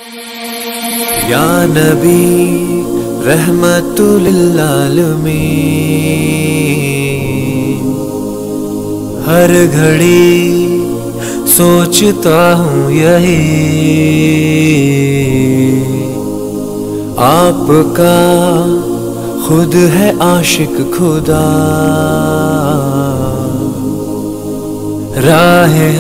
या नबी रहमतुल आलमीन, हर घड़ी सोचता हूँ यही आपका खुद है आशिक खुदा, राहे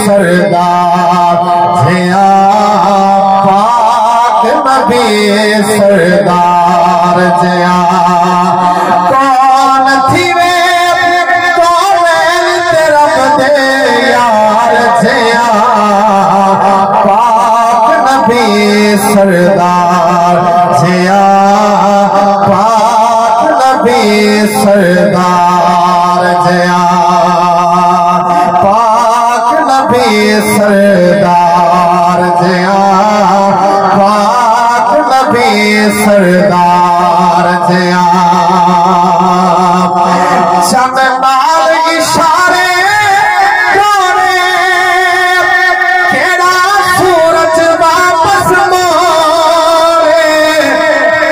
सरदार जिया पाक नबी सरदार जिया कौन थी वे कौन तेरा बदे यार जिया पाक नबी सरदार जिया पाक नबी सरदार जिया सरदार जिया पाक नबी सरदार जिया चंद नाल इशारे करे केड़ा सूरज वापस मोड़े,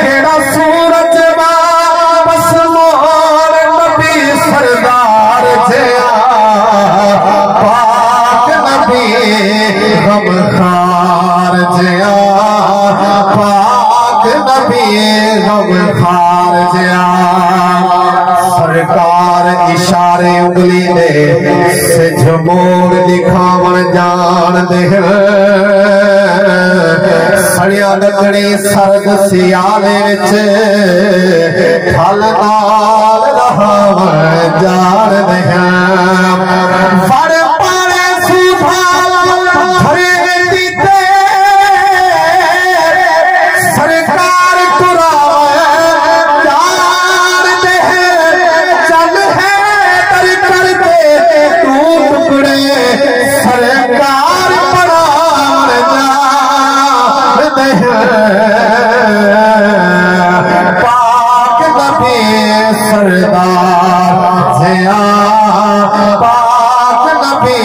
केड़ा सूरज वापस मोड़े नबी सरदार जिया गमखार जिया पाक नबी गमखार जिया सरकार इशारे उंगली दे सिज मोड़ दिखावन जान दे सड़िया लगड़ी सर्द सियाले विच फल नाल रहावन जान दे पाक नबी सरदार जिया पाक नबी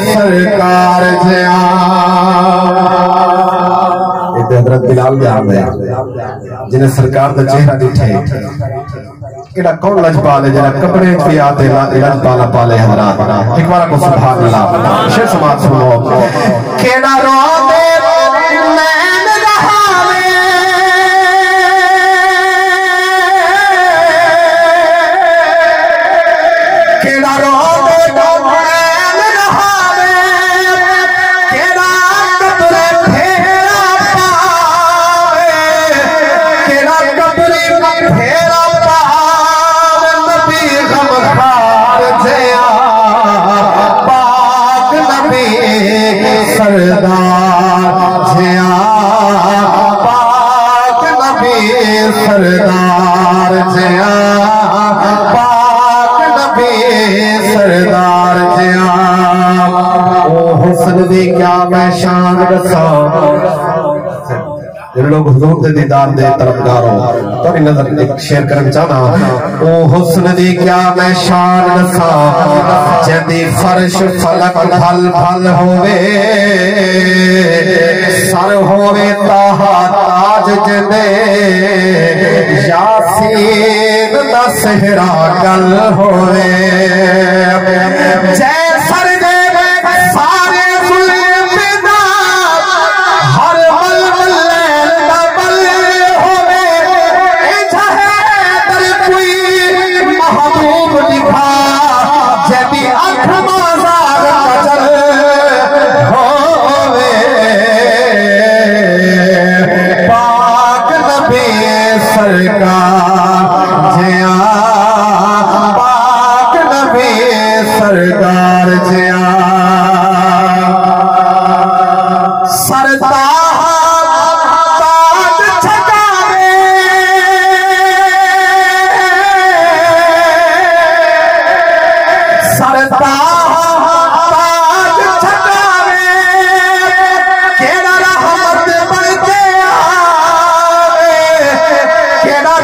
सरकार जिया हजरत बिलाल जिन्हें सरकार का चेहरा दिखे एड़ा कौन लजपाल है जरा कपड़े पे आते लजपाल पाले हजरात एक बार को सुभान अल्लाह शेर समाज सुनो केड़ा रोते सरदार जिया पाक नबी सरदार जिया पाक नबी सरदार जिया ओ हुस्न दी क्या मैं शान दसा लोग हुजूर दे दीदार दे तरफदार हो तो नजर एक शेयर करना चाहना ओ हुस्न दी क्या मैं शान दसा जदी फर्श फलक फल फल होवे सर होवे ताहा ताज जदे यासीन दा सेहरा गल होवे जय सर दे सारे जुल्म हर बल होवे कोई महबूब दिखा जदी अख माजार कजल होवे पाक नबी सरकार जिया पाक नबी सरकार जिया सरदार केड़ा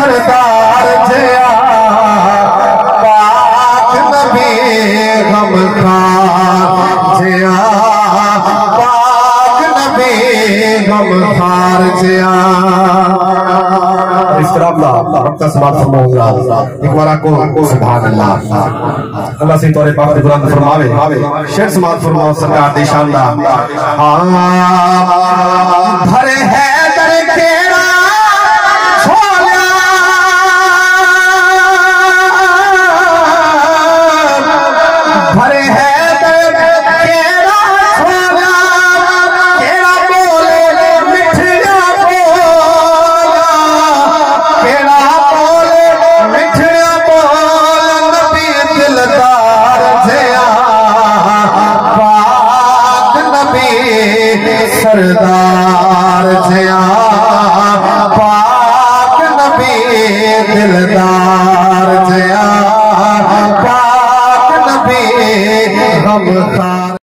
सरदार जया पाक नबी गमखार जया पाक नबी गमखार जया। इस तरह वक्त समाप्त फरमाऊंगा एक बार को सुभान अल्लाह अल्लाह से तौरे पाक बुलंद फरमावे शेर समाप्त फरमाओ सरकार दी शानदार भरे है दर केड़ा छोला भरे है दर केड़ा छोला केड़ा बोले मिठिया बोला केड़ा बोले मिठिया बोल नबी दिलदार जया पाक नबी सरदार जया पाक नबी दिलदार